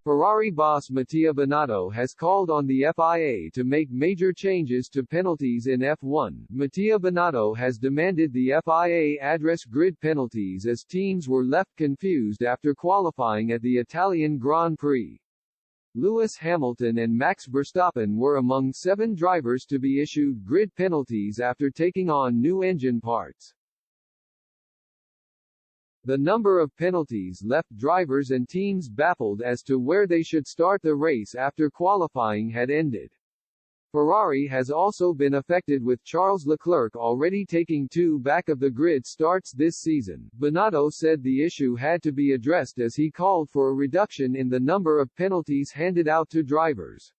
Ferrari boss Mattia Binotto has called on the FIA to make major changes to penalties in F1. Mattia Binotto has demanded the FIA address grid penalties as teams were left confused after qualifying at the Italian Grand Prix. Lewis Hamilton and Max Verstappen were among 7 drivers to be issued grid penalties after taking on new engine parts. The number of penalties left drivers and teams baffled as to where they should start the race after qualifying had ended. Ferrari has also been affected, with Charles Leclerc already taking 2 back-of-the-grid starts this season. Binotto said the issue had to be addressed as he called for a reduction in the number of penalties handed out to drivers.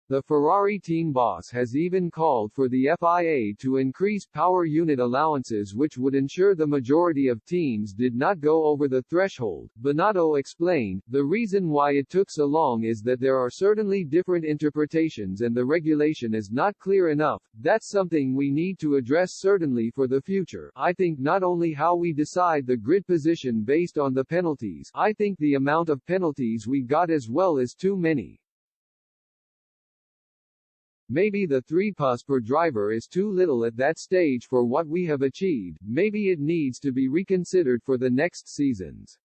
The Ferrari team boss has even called for the FIA to increase power unit allowances, which would ensure the majority of teams did not go over the threshold. Binotto explained, "The reason why it took so long is that there are certainly different interpretations and the regulation is not clear enough. That's something we need to address certainly for the future. I think not only how we decide the grid position based on the penalties, I think the amount of penalties we got as well is too many. Maybe the 3 PS per driver is too little at that stage for what we have achieved. Maybe it needs to be reconsidered for the next seasons."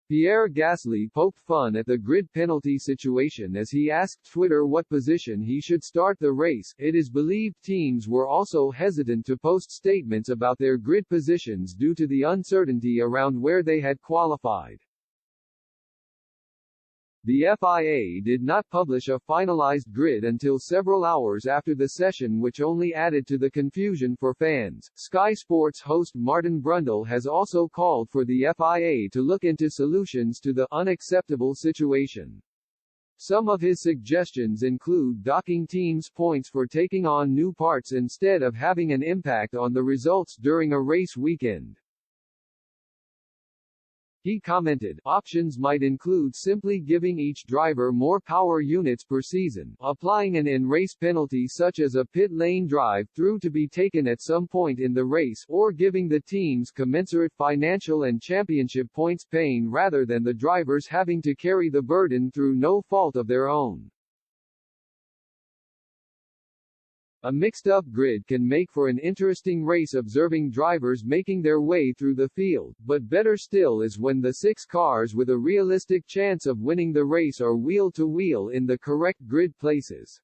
Pierre Gasly poked fun at the grid penalty situation as he asked Twitter what position he should start the race. It is believed teams were also hesitant to post statements about their grid positions due to the uncertainty around where they had qualified. The FIA did not publish a finalized grid until several hours after the session, which only added to the confusion for fans. Sky Sports host Martin Brundle has also called for the FIA to look into solutions to the unacceptable situation. Some of his suggestions include docking teams points for taking on new parts instead of having an impact on the results during a race weekend. He commented, "Options might include simply giving each driver more power units per season, applying an in-race penalty such as a pit lane drive-through to be taken at some point in the race, or giving the teams commensurate financial and championship points paying rather than the drivers having to carry the burden through no fault of their own." A mixed-up grid can make for an interesting race, observing drivers making their way through the field, but better still is when the 6 cars with a realistic chance of winning the race are wheel-to-wheel in the correct grid places.